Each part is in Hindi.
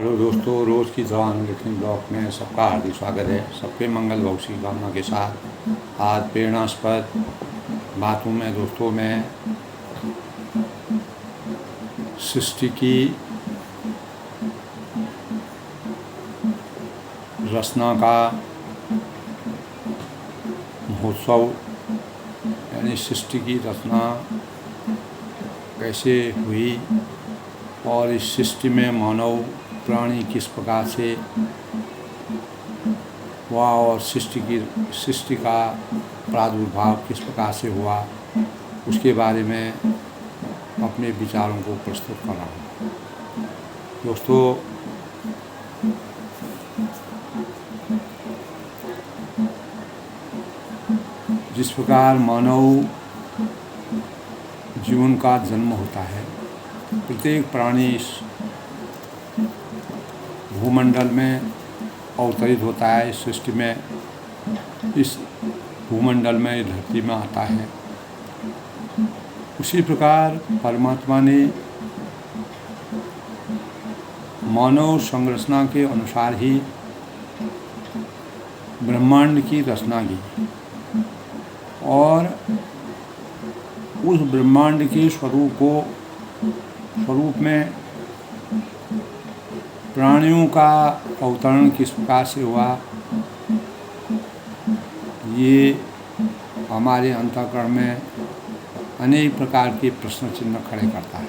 हेलो दोस्तों, रोज़ की जबान लिखने ब्लॉग में सबका हार्दिक स्वागत है। सबके मंगल भविष्य की कामना के साथ आज प्रेरणास्पद बातों में दोस्तों मैं सृष्टि की रचना का महोत्सव यानी सृष्टि की रचना कैसे हुई और इस सृष्टि में मानव प्राणी किस प्रकार से हुआ और सृष्टि का प्रादुर्भाव किस प्रकार से हुआ, उसके बारे में अपने विचारों को प्रस्तुत कर रहा हूँ। दोस्तों, जिस प्रकार मानव जीवन का जन्म होता है, प्रत्येक प्राणी इस भूमंडल में अवतरित होता है, इस सृष्टि में, इस भूमंडल में, इस धरती में आता है। उसी प्रकार परमात्मा ने मानव संरचना के अनुसार ही ब्रह्मांड की रचना की और उस ब्रह्मांड के स्वरूप में प्राणियों का अवतरण किस प्रकार से हुआ, ये हमारे अंतःकरण में अनेक प्रकार के प्रश्न चिन्ह खड़े करता है।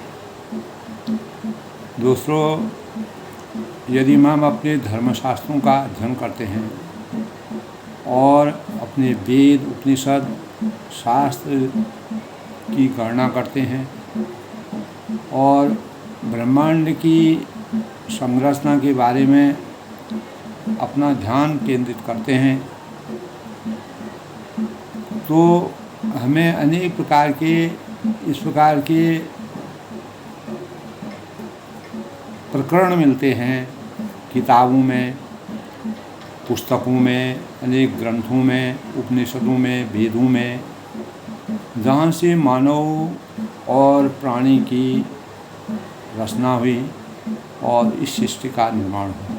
दोस्तों, यदि हम अपने धर्मशास्त्रों का अध्ययन करते हैं और अपने वेद उपनिषद शास्त्र की गणना करते हैं और ब्रह्मांड की संरचना के बारे में अपना ध्यान केंद्रित करते हैं, तो हमें अनेक प्रकार के इस प्रकार के प्रकरण मिलते हैं किताबों में, पुस्तकों में, अनेक ग्रंथों में, उपनिषदों में, वेदों में, जहाँ से मानव और प्राणी की रचना हुई और इस सृष्टि का निर्माण हुआ।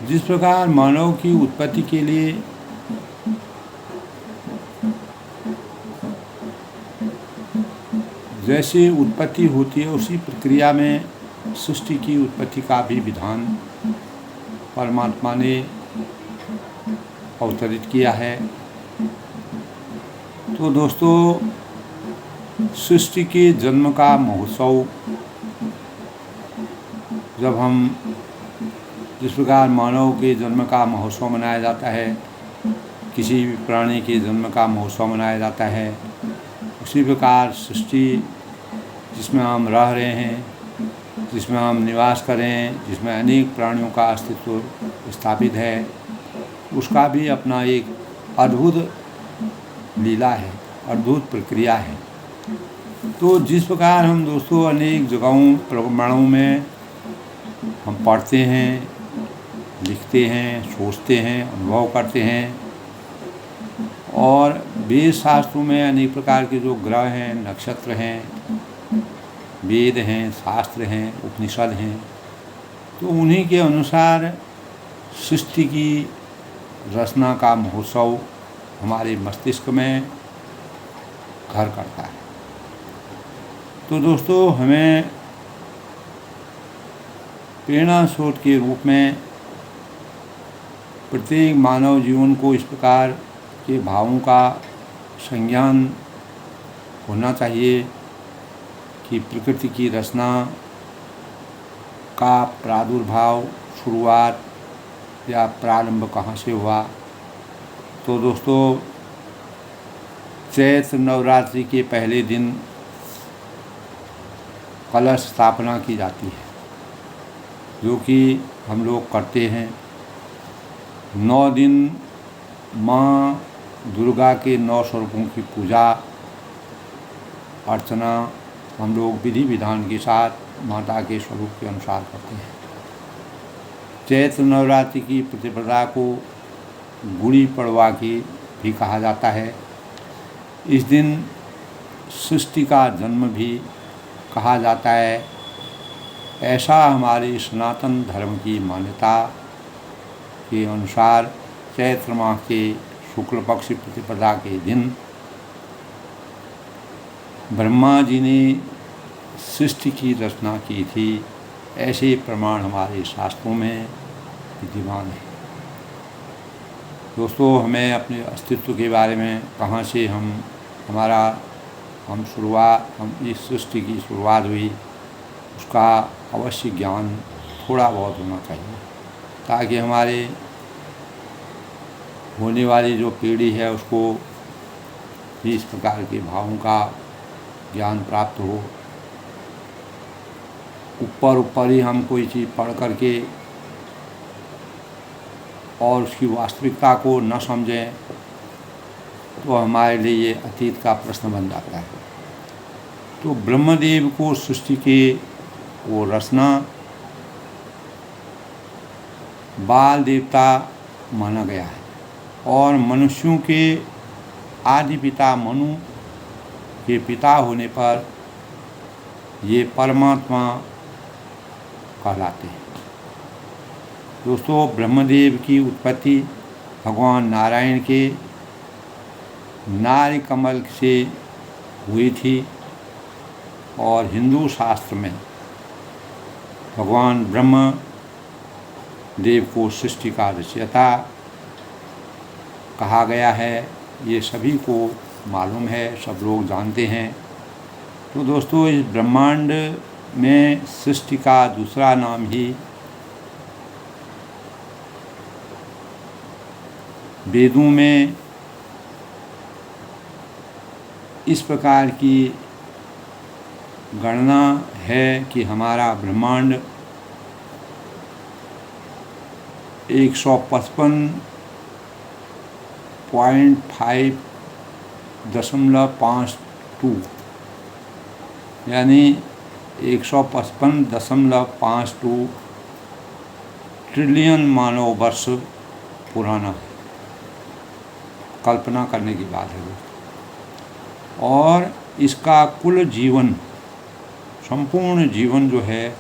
जिस प्रकार मानव की उत्पत्ति के लिए जैसे उत्पत्ति होती है, उसी प्रक्रिया में सृष्टि की उत्पत्ति का भी विधान परमात्मा ने अवतरित किया है। तो दोस्तों, सृष्टि के जन्म का महोत्सव जब हम जिस प्रकार मानव के जन्म का महोत्सव मनाया जाता है, किसी भी प्राणी के जन्म का महोत्सव मनाया जाता है, उसी प्रकार सृष्टि जिसमें हम रह रहे हैं, जिसमें हम निवास कर रहे हैं, जिसमें अनेक प्राणियों का अस्तित्व स्थापित है, उसका भी अपना एक अद्भुत लीला है, अद्भुत प्रक्रिया है। तो जिस प्रकार हम दोस्तों अनेक जगहों प्रमाणों में हम पढ़ते हैं, लिखते हैं, सोचते हैं, अनुभव करते हैं और वेद शास्त्रों में अनेक प्रकार के जो ग्रह हैं, नक्षत्र हैं, वेद हैं, शास्त्र हैं, उपनिषद हैं, तो उन्हीं के अनुसार सृष्टि की रचना का महोत्सव हमारे मस्तिष्क में घर करता है। तो दोस्तों, हमें प्रेरणा स्रोत के रूप में प्रत्येक मानव जीवन को इस प्रकार के भावों का संज्ञान होना चाहिए कि प्रकृति की रचना का प्रादुर्भाव, शुरुआत या प्रारंभ कहाँ से हुआ। तो दोस्तों, चैत्र नवरात्रि के पहले दिन कलश स्थापना की जाती है, जो कि हम लोग करते हैं। 9 दिन माँ दुर्गा के 9 स्वरूपों की पूजा अर्चना हम लोग विधि विधान के साथ माता के स्वरूप के अनुसार करते हैं। चैत्र नवरात्रि की प्रतिपदा को गुड़ी पड़वा की भी कहा जाता है। इस दिन सृष्टि का जन्म भी कहा जाता है ऐसा हमारे सनातन धर्म की मान्यता के अनुसार चैत्र माह के शुक्ल पक्ष प्रतिपदा के दिन ब्रह्मा जी ने सृष्टि की रचना की थी। ऐसे प्रमाण हमारे शास्त्रों में विद्यमान है। दोस्तों, हमें अपने अस्तित्व के बारे में कहाँ से हम इस सृष्टि की शुरुआत हुई उसका अवश्य ज्ञान थोड़ा बहुत होना चाहिए, ताकि हमारे होने वाली जो पीढ़ी है उसको भी इस प्रकार के भावों का ज्ञान प्राप्त हो। ऊपर ही हम कोई चीज़ पढ़ करके और उसकी वास्तविकता को न समझें तो हमारे लिए ये अतीत का प्रश्न बन जाता है। तो ब्रह्मदेव को सृष्टि के वो रचना बाल देवता माना गया है और मनुष्यों के आदि पिता मनु के पिता होने पर ये परमात्मा कहलाते हैं। दोस्तों, ब्रह्मदेव की उत्पत्ति भगवान नारायण के नारी कमल से हुई थी और हिंदू शास्त्र में भगवान ब्रह्म देव को सृष्टि का रचयिता कहा गया है। ये सभी को मालूम है, सब लोग जानते हैं। तो दोस्तों, इस ब्रह्मांड में सृष्टि का दूसरा नाम ही वेदों में इस प्रकार की गणना है कि हमारा ब्रह्मांड 155.52 यानी 155.52 ट्रिलियन मानव वर्ष पुराना है। कल्पना करने की बात है दोस्तों। और इसका कुल जीवन, संपूर्ण जीवन जो है,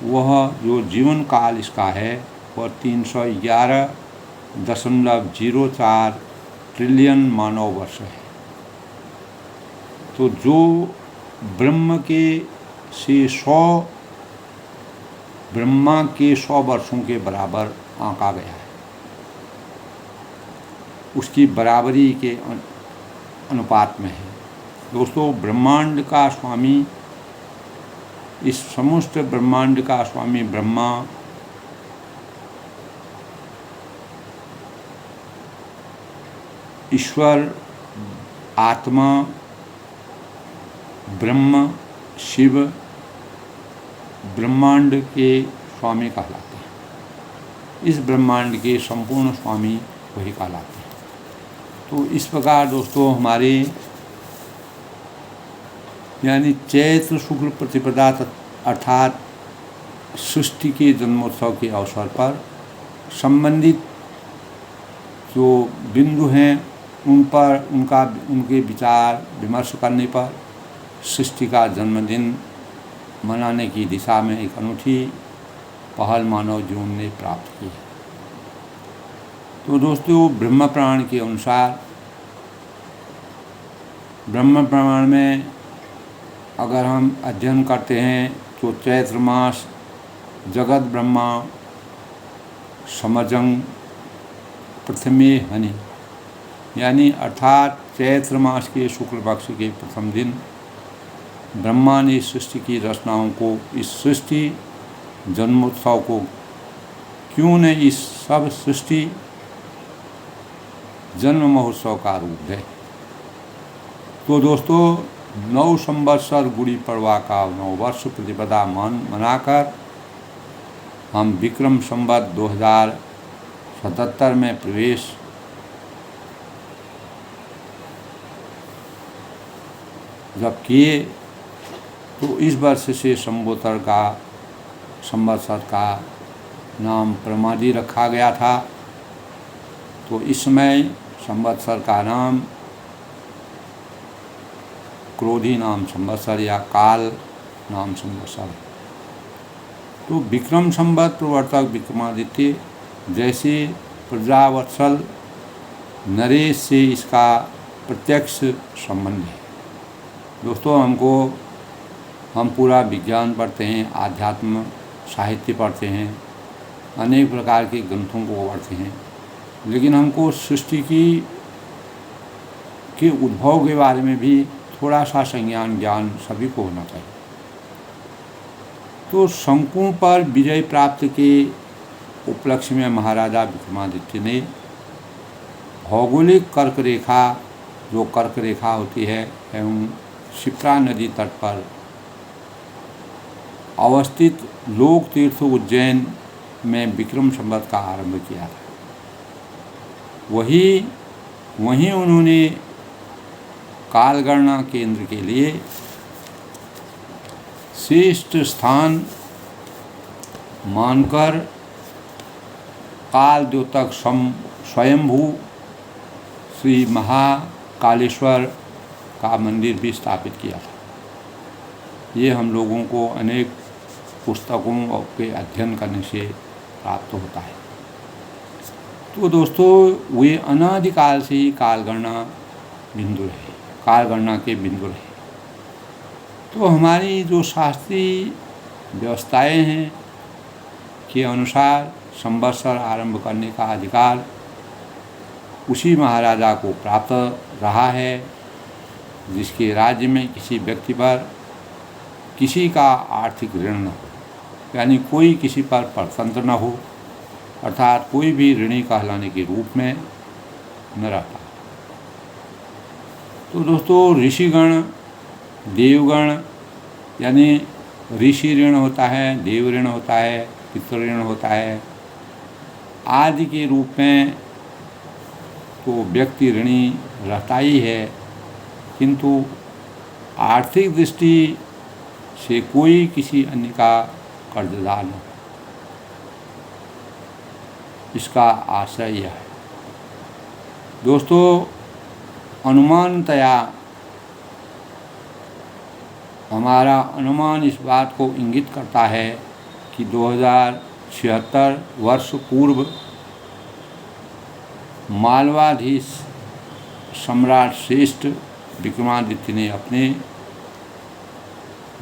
वह जो जीवन काल इसका है वह 311.04 ट्रिलियन मानव वर्ष है। तो जो ब्रह्मा के 100 वर्षों के बराबर आंका गया है, उसकी बराबरी के अनुपात में है। दोस्तों, ब्रह्मांड का स्वामी, इस समस्त ब्रह्मांड का स्वामी ब्रह्मा ईश्वर, आत्मा, ब्रह्म, शिव ब्रह्मांड के स्वामी कहलाते हैं। इस ब्रह्मांड के संपूर्ण स्वामी वही कहलाते हैं। तो इस प्रकार दोस्तों, हमारे यानी चैत्र शुक्ल प्रतिपदा अर्थात सृष्टि के जन्मोत्सव के अवसर पर संबंधित जो बिंदु हैं उनके विचार विमर्श करने पर सृष्टि का जन्मदिन मनाने की दिशा में एक अनूठी पहल मानव जीवन ने प्राप्त की है। तो दोस्तों, ब्रह्म पुराण के अनुसार, ब्रह्म पुराण में अगर हम अध्ययन करते हैं तो चैत्र मास जगत ब्रह्मा समजंग प्रथमे हनि, यानी अर्थात चैत्र मास के शुक्ल पक्ष के प्रथम दिन ब्रह्मा ने सृष्टि की रचनाओं को, इस सृष्टि जन्मोत्सव को क्यों न इस सब सृष्टि जन्म महोत्सव का रूप है। तो दोस्तों, 9 संवत्सर गुड़ी पड़वा का 9 वर्ष प्रतिपदा मनाकर हम विक्रम संवत 2077 में प्रवेश जब किए तो इस वर्ष से संवत्सर का नाम प्रमादी रखा गया था। तो इस समय संवत्सर का नाम क्रोधी नाम संवत्सर या काल नाम संवत्सर तो विक्रम संवत प्रवर्तक विक्रमादित्य जैसे प्रजावत्सल नरेश से इसका प्रत्यक्ष संबंध है। दोस्तों, हम पूरा विज्ञान पढ़ते हैं, आध्यात्म साहित्य पढ़ते हैं, अनेक प्रकार के ग्रंथों को पढ़ते हैं, लेकिन हमको सृष्टि के उद्भव के बारे में भी थोड़ा सा संज्ञान ज्ञान सभी को होना चाहिए। तो शंकुओं पर विजय प्राप्त के उपलक्ष्य में महाराजा विक्रमादित्य ने भौगोलिक कर्क रेखा, जो कर्क रेखा होती है एवं शिप्रा नदी तट पर अवस्थित लोक तीर्थ उज्जैन में विक्रम संवत का आरंभ किया था। वहीं उन्होंने कालगणना केंद्र के लिए श्रेष्ठ स्थान मानकर काल द्योतक स्वयंभू श्री महाकालेश्वर का मंदिर भी स्थापित किया था। ये हम लोगों को अनेक पुस्तकों के अध्ययन करने से प्राप्त होता है। तो दोस्तों, वे अनादिकाल से ही कालगणना के बिंदु रहे। तो हमारी जो शास्त्रीय व्यवस्थाएं हैं के अनुसार संवत्सर आरंभ करने का अधिकार उसी महाराजा को प्राप्त रहा है जिसके राज्य में किसी व्यक्ति पर किसी का आर्थिक ऋण न हो, यानी कोई किसी पर परतंत्र न हो, अर्थात कोई भी ऋणी कहलाने के रूप में न रहता। तो दोस्तों, ऋषिगण, देवगण, यानी ऋषि ऋण होता है, देव ऋण होता है, पितृ ऋण होता है आदि के रूप में तो व्यक्ति ऋणी रहता ही है, किंतु आर्थिक दृष्टि से कोई किसी अन्य का कर्जदार न हो, इसका आशय यह है। दोस्तों, अनुमानतया हमारा अनुमान इस बात को इंगित करता है कि 2076 वर्ष पूर्व मालवाधीश सम्राट श्रेष्ठ विक्रमादित्य ने अपने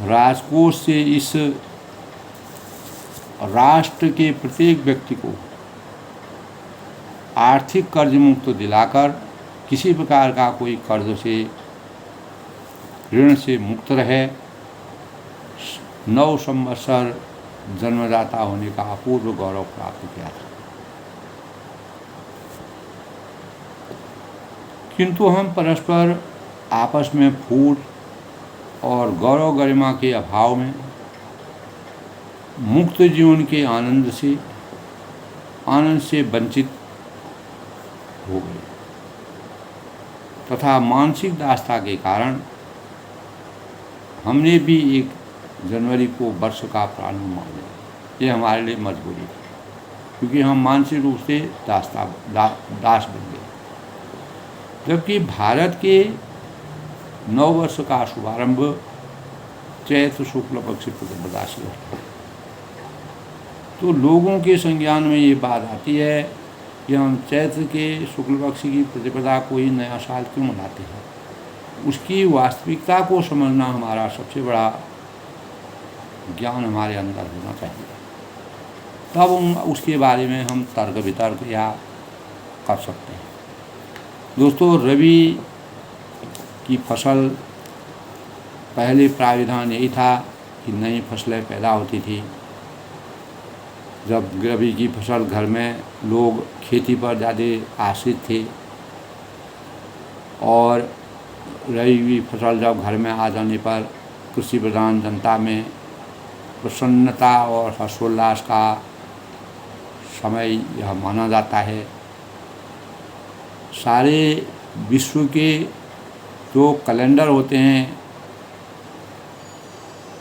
राजकोष से इस राष्ट्र के प्रत्येक व्यक्ति को आर्थिक कर्ज मुक्त दिलाकर किसी प्रकार का कोई कर्ज से ऋण से मुक्त रहे 9 संवत्सर जन्मदाता होने का अपूर्व गौरव प्राप्त किया था। किंतु हम परस्पर आपस में फूट और गौरव गरिमा के अभाव में मुक्त जीवन के आनंद से वंचित हो गए तथा मानसिक दासता के कारण हमने भी 1 जनवरी को वर्ष का प्रारंभ मान लिया। ये हमारे लिए मजबूरी थी, क्योंकि हम मानसिक रूप से दास बन गए। जबकि भारत के 9 वर्ष का शुभारंभ चैत्र शुक्ल पक्ष प्रतिपदा से होता है। तो लोगों के संज्ञान में ये बात आती है कि हम चैत्र के शुक्ल पक्ष की प्रतिपदा को ही नया साल क्यों मनाते हैं। उसकी वास्तविकता को समझना हमारा सबसे बड़ा ज्ञान हमारे अंदर होना चाहिए, तब उसके बारे में हम तर्क वितर्क या कर सकते हैं। दोस्तों, रबी की फसल पहले प्राविधान यही था कि नई फसलें पैदा होती थी। जब रबी की फसल घर में लोग खेती पर ज़्यादा आश्रित थे और रबी फसल जब घर में आ जाने पर कृषि प्रधान जनता में प्रसन्नता और हर्षोल्लास का समय यह माना जाता है। सारे विश्व के जो कैलेंडर होते हैं,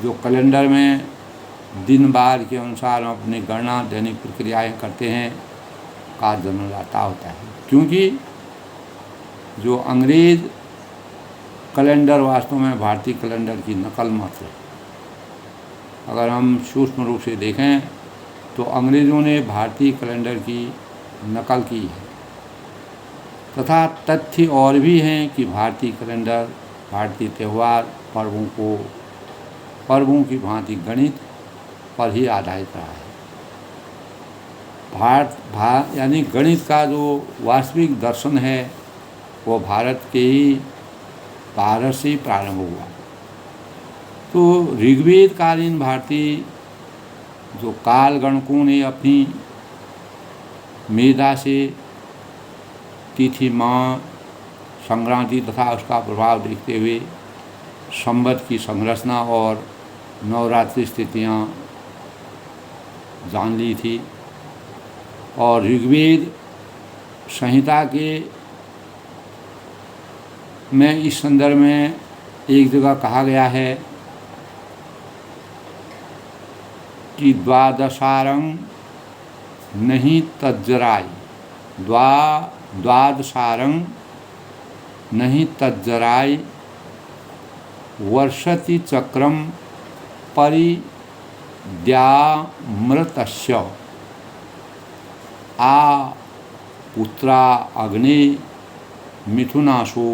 जो कैलेंडर में दिन बार के अनुसार अपनी गणना दैनिक प्रक्रियाएं करते हैं, का जन्मदाता होता है। क्योंकि जो अंग्रेज कैलेंडर वास्तव में भारतीय कैलेंडर की नकल मात्र है। अगर हम सूक्ष्म रूप से देखें तो अंग्रेज़ों ने भारतीय कैलेंडर की नकल की है, तथा तथ्य और भी हैं कि भारतीय कैलेंडर भारतीय त्यौहार पर्वों की भांति गणित पर ही आधारित रहा है। यानी गणित का जो वास्तविक दर्शन है वो भारत से प्रारंभ हुआ। तो ऋग्वेद कालीन भारतीय जो काल गणकों ने अपनी मेधा से तिथि, माह, संक्रांति तथा उसका प्रभाव देखते हुए संवत की संरचना और नवरात्रि स्थितियाँ जान ली थी। और ऋग्वेद संहिता में इस संदर्भ में एक जगह कहा गया है कि द्वादशारं नहीं तज्जराय, द्वादशारं नहीं तज्जराय वर्षति चक्रम परिद्यामृतस्य आ पुत्रा अग्ने मिथुनासो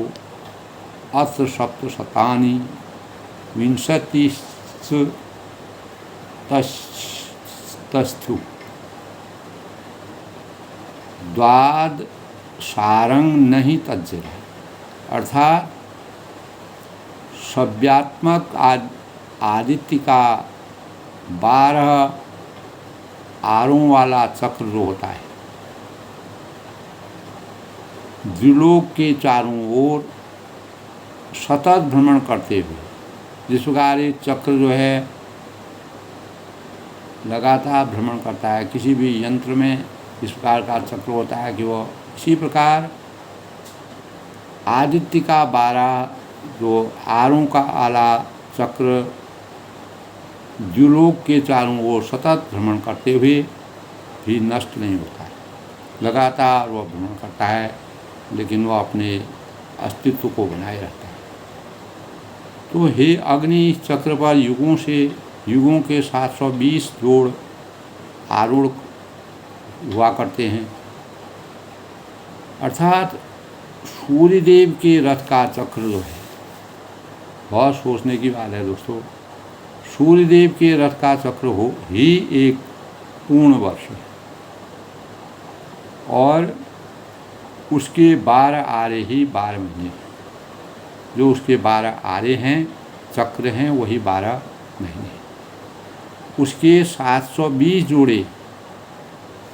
अत्र सप्तशतानि विंशतिस्तस्थु द्वादशारं नहीं तज्जराय, अर्थात सव्यात्मक आदित्य का 12 आरों वाला चक्र जो होता है, द्विलोक के चारों ओर सतत भ्रमण करते हुए, जिस प्रकार एक चक्र जो है लगातार भ्रमण करता है, किसी भी यंत्र में इस प्रकार का चक्र होता है कि वो इसी प्रकार आदित्य का 12 जो आरों का आला चक्र द्युलोक के चारों ओर सतत भ्रमण करते हुए भी नष्ट नहीं होता है। लगातार वह भ्रमण करता है, लेकिन वह अपने अस्तित्व को बनाए रखता है। तो हे अग्नि, इस चक्र पर युगों के 720 जोड़ आरूढ़ हुआ करते हैं, अर्थात सूर्यदेव के रथ का चक्र जो है, बहुत सोचने की बात है दोस्तों, सूर्यदेव के रथ का चक्र ही एक पूर्ण वर्ष है और उसके 12 आरे ही 12 महीने, जो उसके 12 आरे हैं, चक्र हैं, वही 12 महीने। उसके 720 जोड़े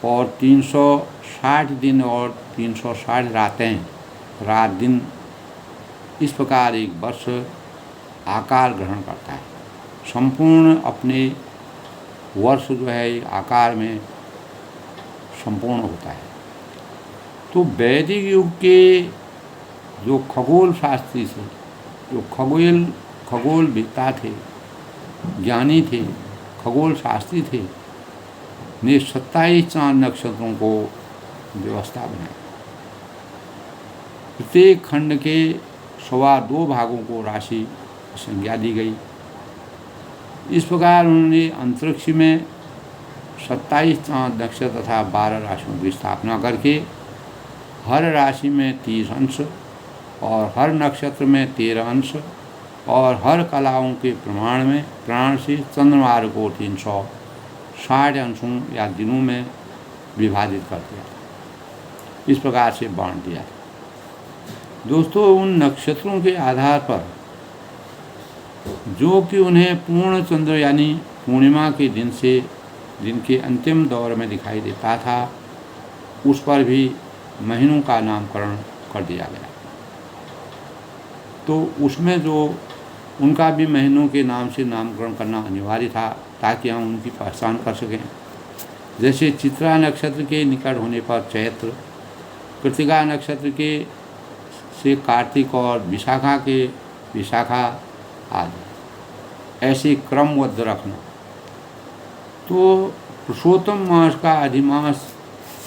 और 360 दिन और 360 रातें, रात दिन, इस प्रकार एक वर्ष आकार ग्रहण करता है। संपूर्ण अपने वर्ष जो है आकार में संपूर्ण होता है। तो वैदिक युग के जो खगोल शास्त्री थे, जो खगोल विद्ता थे, ज्ञानी थे, खगोल शास्त्री थे, ने 27 चांद नक्षत्रों को व्यवस्था बनाई। प्रत्येक खंड के 2.25 भागों को राशि संज्ञा दी गई। इस प्रकार उन्होंने अंतरिक्ष में 27 चांद नक्षत्र तथा 12 राशियों की स्थापना करके हर राशि में 30 अंश और हर नक्षत्र में 13 अंश और हर कलाओं के प्रमाण से चंद्रमार्ग को 360 अंशों या दिनों में विभाजित कर दिया, इस प्रकार से बांट दिया। दोस्तों, उन नक्षत्रों के आधार पर जो कि उन्हें पूर्ण चंद्र यानी पूर्णिमा के दिन के अंतिम दौर में दिखाई देता था, उस पर भी महीनों का नामकरण कर दिया गया। तो उसमें जो उनका भी महीनों के नाम से नामकरण करना अनिवार्य था, ताकि हम उनकी पहचान कर सकें। जैसे चित्रा नक्षत्र के निकट होने पर चैत्र, कृतिका नक्षत्र से कार्तिक और विशाखा आदि, ऐसे क्रमबद्ध रखना। तो पुरुषोत्तम मास का अधिमास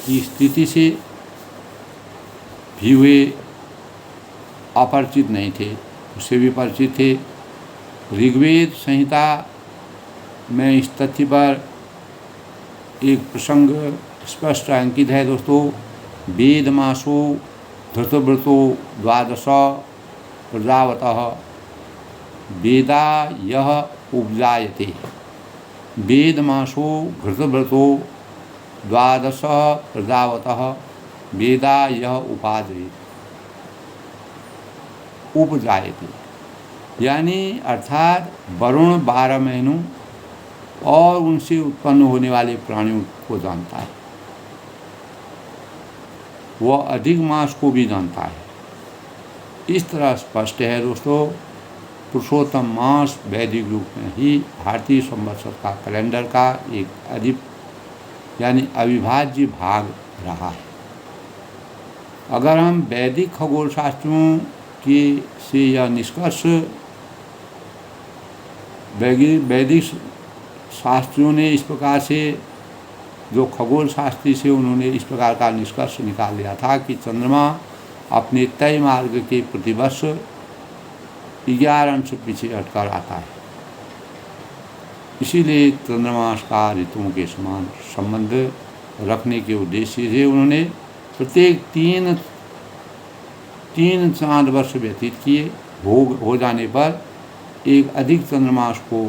की स्थिति से भी वे अपरिचित नहीं थे, उससे भी परिचित थे। ऋग्वेद संहिता में इस तथ्य पर एक प्रसंग स्पष्ट अंकित है दोस्तों। वेद मासो धृतव्रतो द्वादश प्रजावतः वेदा यह उपजायते। वेद मासो घृतव्रतो द्वादश प्रजावतः वेदा यह उपजायते, यानी अर्थात वरुण 12 महीनों और उनसे उत्पन्न होने वाले प्राणियों को जानता है, वह अधिक मास को भी जानता है। इस तरह स्पष्ट है दोस्तों, पुरुषोत्तम मास वैदिक रूप में ही भारतीय संवत्सर का कैलेंडर का एक अधिक यानी अविभाज्य भाग रहा है। अगर हम वैदिक खगोल शास्त्रों के से यह निष्कर्ष वैदिक शास्त्रियों ने इस प्रकार से जो खगोल शास्त्री से उन्होंने इस प्रकार का निष्कर्ष निकाल लिया था कि चंद्रमा अपने तय मार्ग के प्रतिवर्ष 11 अंश पीछे हटकर आता है। इसीलिए चंद्रमास का ऋतुओं के समान संबंध रखने के उद्देश्य से उन्होंने प्रत्येक तीन चांद वर्ष व्यतीत किए, हो जाने पर एक अधिक चंद्रमास को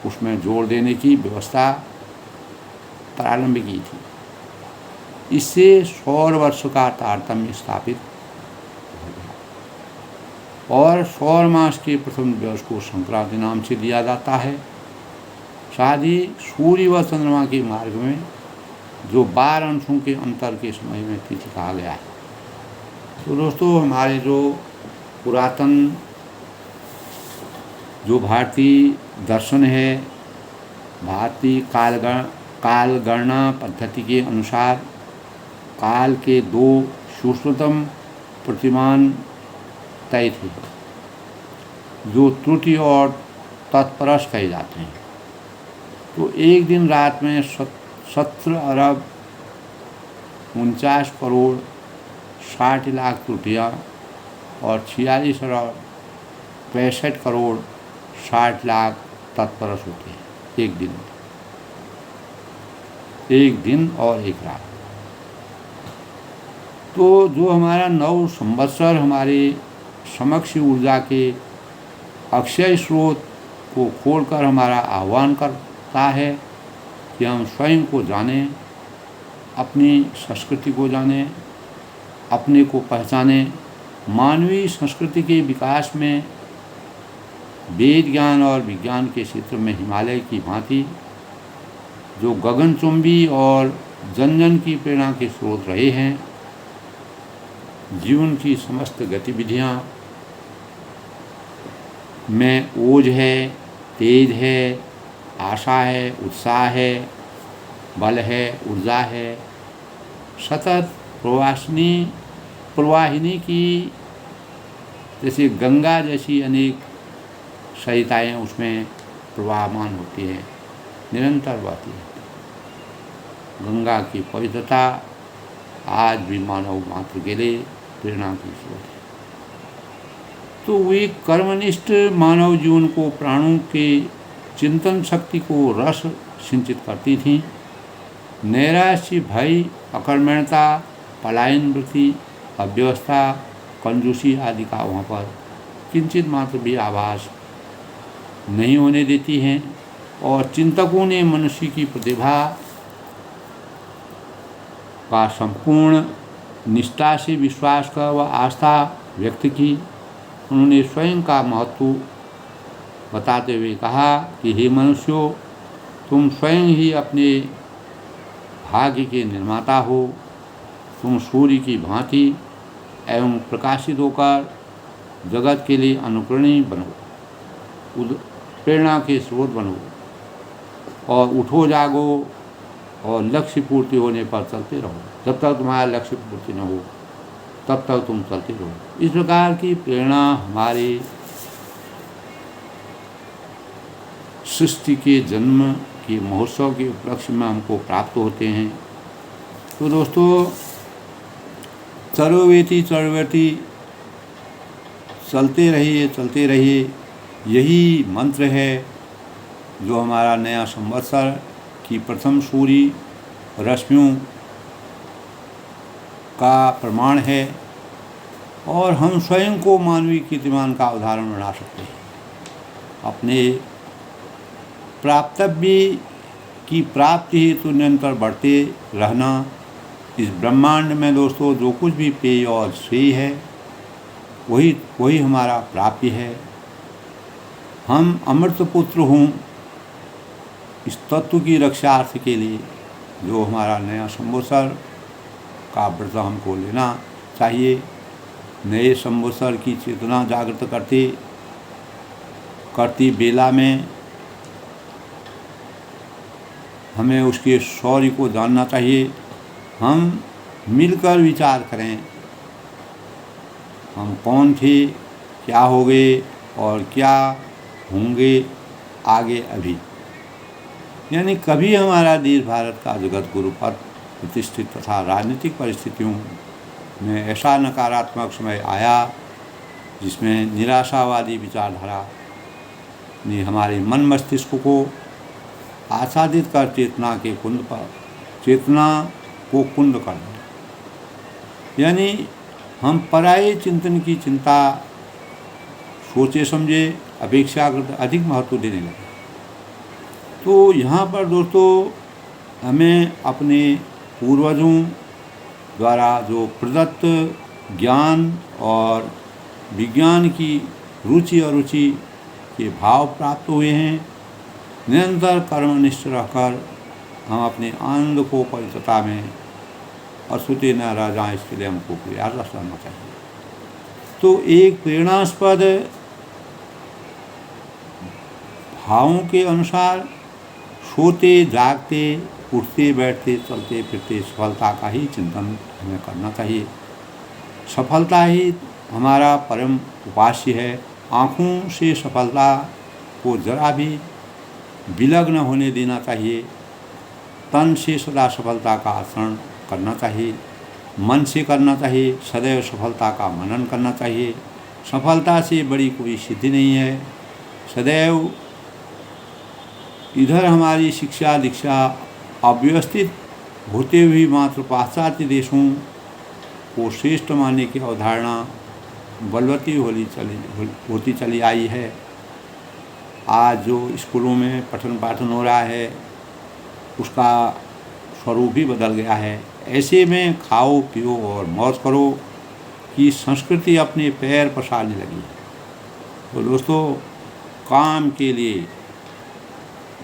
उसमें जोड़ देने की व्यवस्था प्रारंभ की थी। इससे सौर वर्ष का तारतम्य स्थापित हो गया और सौर मास के प्रथम दिवस को संक्रांति नाम से दिया जाता है। साथ ही सूर्य व चंद्रमा के मार्ग में जो 12 अंशों के अंतर के समय में तिथि कहा गया है। तो दोस्तों, हमारे जो पुरातन जो भारतीय दर्शन है, भारतीय कालगणना पद्धति के अनुसार काल के 2 सूक्ष्मतम प्रतिमान तय थे, जो त्रुटि और तत्परस कहे जाते हैं। तो एक दिन रात में 17 अरब 49 करोड़ 60 लाख त्रुटियाँ और 46 अरब 65 करोड़ 60 लाख तत्परस होते हैं एक दिन और एक रात। तो जो हमारा नव संवत्सर हमारे समक्ष ऊर्जा के अक्षय स्रोत को खोलकर हमारा आह्वान करता है कि हम स्वयं को जानें, अपनी संस्कृति को जानें, अपने को पहचानें। मानवीय संस्कृति के विकास में वेद ज्ञान और विज्ञान के क्षेत्र में हिमालय की भांति जो गगनचुंबी और जन जन की प्रेरणा के स्रोत रहे हैं, जीवन की समस्त गतिविधियां में ओज है, तेज है, आशा है, उत्साह है, बल है, ऊर्जा है, सतत प्रवाहिनी की जैसे गंगा जैसी अनेक सरिताएँ उसमें प्रवाहमान होती है, निरंतर बहती है। गंगा की पवित्रता आज भी मानव मात्र के लिए प्रेरणा की स्रोत है। तो वे कर्मनिष्ठ मानव जीवन को, प्राणों के चिंतन शक्ति को रस सिंचित करती थीं। नैराश्य, भय, अकर्मण्यता, पलायन वृत्ति, अव्यवस्था, कंजूसी आदि का वहाँ पर किंचित मात्र भी आभास नहीं होने देती हैं। और चिंतकों ने मनुष्य की प्रतिभा का संपूर्ण निष्ठा से विश्वास का व आस्था व्यक्त की। उन्होंने स्वयं का महत्व बताते हुए कहा कि हे मनुष्यों, तुम स्वयं ही अपने भाग्य के निर्माता हो। तुम सूर्य की भांति एवं प्रकाशित होकर जगत के लिए अनुकरणीय बनो, प्रेरणा के स्रोत बनो और उठो जागो और लक्ष्य पूर्ति होने पर चलते रहो। जब तक तुम्हारा लक्ष्य पूर्ति न हो तब तक तुम चलते रहो। इस प्रकार की प्रेरणा हमारे सृष्टि के जन्म के महोत्सव के उपलक्ष्य में हमको प्राप्त होते हैं। तो दोस्तों, चरोवेति चरवेति, चलते रहिए, यही मंत्र है जो हमारा नया संवत्सर की प्रथम सूर्य रश्मियों का प्रमाण है, और हम स्वयं को मानवीय कीर्तिमान का उदाहरण बना सकते हैं। अपने प्राप्तव्य की प्राप्ति हेतु निरंतर बढ़ते रहना। इस ब्रह्मांड में दोस्तों जो कुछ भी पेय और श्रेय है वही हमारा प्राप्य है। हम अमृत पुत्र हों इस तत्व की रक्षार्थ के लिए जो हमारा नया संवत्सर का व्रत हमको लेना चाहिए। नए संवत्सर की चेतना जागृत करती बेला में हमें उसके शौर्य को जानना चाहिए। हम मिलकर विचार करें, हम कौन थे, क्या हो गए और क्या होंगे आगे अभी। यानी कभी हमारा देश भारत का जगत गुरु पद प्रतिष्ठित तथा राजनीतिक परिस्थितियों में ऐसा नकारात्मक समय आया जिसमें निराशावादी विचारधारा ने हमारे मन मस्तिष्क को आच्छादित कर चेतना को कुंद कर दिया। यानी हम पराये चिंतन की चिंता सोचे समझे अपेक्षाकृत अधिक महत्व देने लगे। तो यहाँ पर दोस्तों हमें अपने पूर्वजों द्वारा जो प्रदत्त ज्ञान और विज्ञान की रुचि अरुचि के भाव प्राप्त हुए हैं। निरंतर कर्मनिष्ठ रहकर हम अपने आनंद को पवित्रता में अछूते न रह जाएं, इसके लिए हमको प्रयास करना चाहिए। तो एक प्रेरणास्पद भावों के अनुसार सोते जागते उठते बैठते चलते फिरते सफलता का ही चिंतन हमें करना चाहिए। सफलता ही हमारा परम उपास्य है। आँखों से सफलता को जरा भी विलग न होने देना चाहिए। तन से सदा सफलता का आचरण करना चाहिए, मन से करना चाहिए। सदैव सफलता का मनन करना चाहिए। सफलता से बड़ी कोई सिद्धि नहीं है। सदैव इधर हमारी शिक्षा दीक्षा अव्यवस्थित होते हुए मात्र पाश्चात्य देशों को श्रेष्ठ मानने की अवधारणा बलवती होती चली आई है। आज जो स्कूलों में पठन पाठन हो रहा है उसका स्वरूप भी बदल गया है। ऐसे में खाओ पियो और मौज करो की संस्कृति अपने पैर पसारने लगी। तो दोस्तों काम के लिए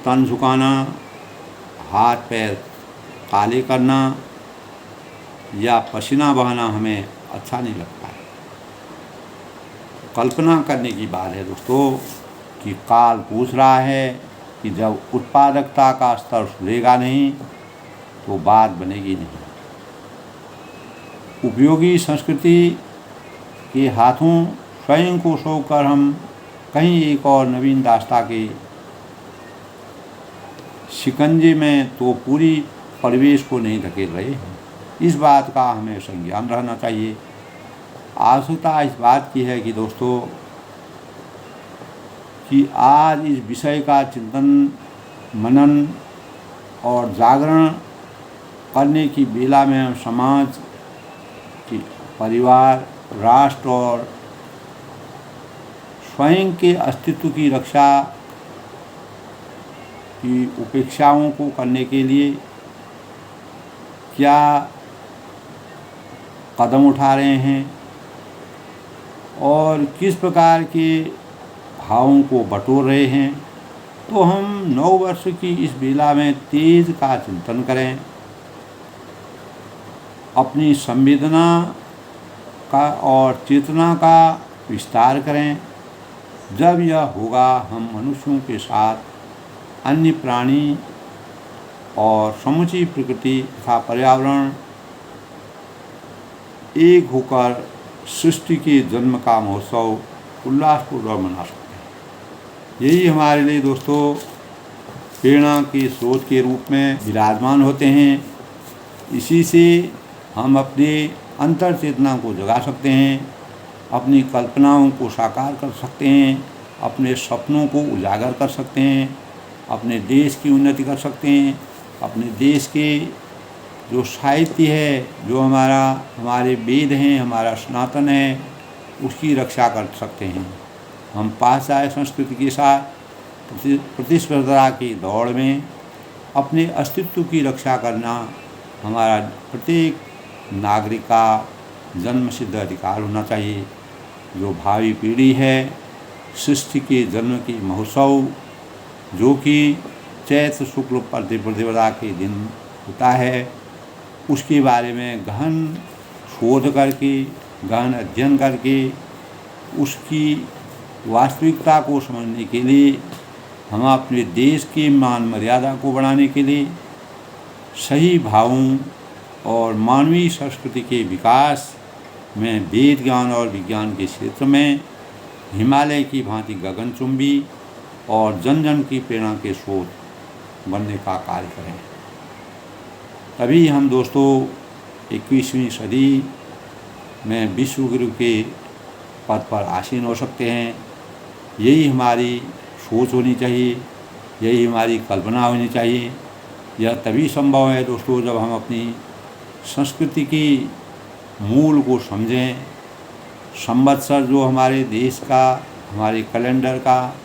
तन झुकाना, हाथ पैर काले करना या पसीना बहाना हमें अच्छा नहीं लगता है। कल्पना करने की बात है दोस्तों कि काल पूछ रहा है कि जब उत्पादकता का स्तर सुधरेगा नहीं तो बात बनेगी नहीं। उपयोगी संस्कृति के हाथों स्वयं को सोकर हम कहीं एक और नवीन दास्ता के शिकंजे में तो पूरी परिवेश को नहीं धकेल रहे हैं। इस बात का हमें संज्ञान रहना चाहिए। आवश्यकता इस बात की है कि दोस्तों कि आज इस विषय का चिंतन मनन और जागरण करने की बेला में हम समाज की परिवार राष्ट्र और स्वयं के अस्तित्व की रक्षा की उपेक्षाओं को करने के लिए क्या कदम उठा रहे हैं और किस प्रकार के भावों को बटोर रहे हैं। तो हम 9 वर्ष की इस बेला में तेज का चिंतन करें, अपनी संवेदना का और चेतना का विस्तार करें। जब यह होगा हम मनुष्यों के साथ अन्य प्राणी और समूची प्रकृति तथा पर्यावरण एक होकर सृष्टि के जन्म का महोत्सव उल्लासपूर्वक मना सकते हैं। यही हमारे लिए दोस्तों प्रेरणा के स्रोत के रूप में विराजमान होते हैं। इसी से हम अपने अंतर चेतना को जगा सकते हैं, अपनी कल्पनाओं को साकार कर सकते हैं, अपने सपनों को उजागर कर सकते हैं अपने देश की उन्नति कर सकते हैं। अपने देश के जो साहित्य है, जो हमारे वेद हैं, हमारा सनातन है, उसकी रक्षा कर सकते हैं। हम पाश्चात्य संस्कृति के साथ प्रतिस्पर्धा की दौड़ में अपने अस्तित्व की रक्षा करना हमारा प्रत्येक नागरिक का जन्मसिद्ध अधिकार होना चाहिए। जो भावी पीढ़ी है, सृष्टि के जन्म की महोत्सव जो कि चैत्र शुक्ल प्रतिपदा के दिन होता है, उसके बारे में गहन शोध करके, गहन अध्ययन करके उसकी वास्तविकता को समझने के लिए हम अपने देश की मान मर्यादा को बढ़ाने के लिए सही भावों और मानवीय संस्कृति के विकास में वेद ज्ञान और विज्ञान के क्षेत्र में हिमालय की भांति गगनचुंबी और जन जन की प्रेरणा के स्रोत बनने का कार्य करें। तभी हम दोस्तों 21वीं सदी में विश्व गुरु के पद पर आसीन हो सकते हैं। यही हमारी सोच होनी चाहिए, यही हमारी कल्पना होनी चाहिए। यह तभी संभव है दोस्तों जब हम अपनी संस्कृति की मूल को समझें। संवत्सर जो हमारे देश का, हमारे कैलेंडर का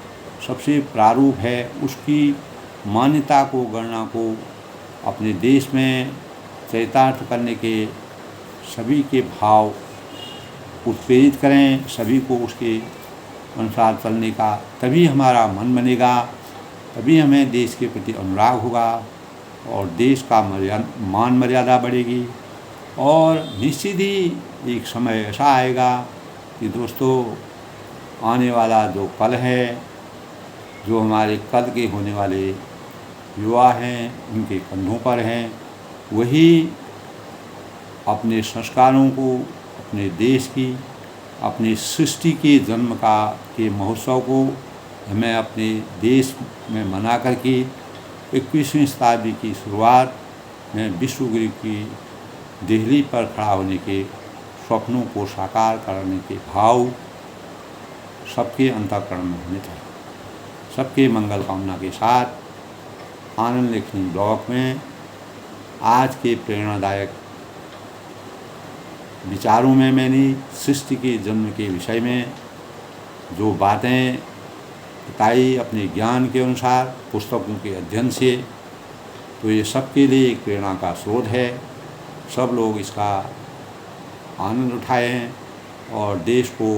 सबसे प्रारूप है, उसकी मान्यता को, गणना को अपने देश में चरितार्थ करने के सभी के भाव उत्प्रेरित करें, सभी को उसके अनुसार चलने का। तभी हमारा मन बनेगा, तभी हमें देश के प्रति अनुराग होगा और देश का मान मर्यादा बढ़ेगी। और निश्चित ही एक समय ऐसा आएगा कि दोस्तों आने वाला जो कल है, जो हमारे कल के होने वाले युवा हैं, उनके कंधों पर हैं, वही अपने संस्कारों को, अपने देश की, अपनी सृष्टि के जन्म के महोत्सव को हमें अपने देश में मना करके 21वीं शताब्दी की शुरुआत में विश्व गुरु की देहली पर खड़ा होने के स्वप्नों को साकार करने के भाव सबके अंतःकरण में होने चाहिए। सबके मंगल कामना के साथ आनंद लेखनी ब्लॉग में आज के प्रेरणादायक विचारों में मैंने सृष्टि के जन्म के विषय में जो बातें बताई अपने ज्ञान के अनुसार, पुस्तकों के अध्ययन से, तो ये सबके लिए एक प्रेरणा का स्रोत है। सब लोग इसका आनंद उठाएं और देश को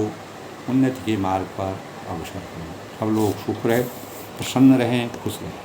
उन्नति के मार्ग पर अग्रसर करें। सब लोग सुख रहे, प्रसन्न रहें, खुश रहें।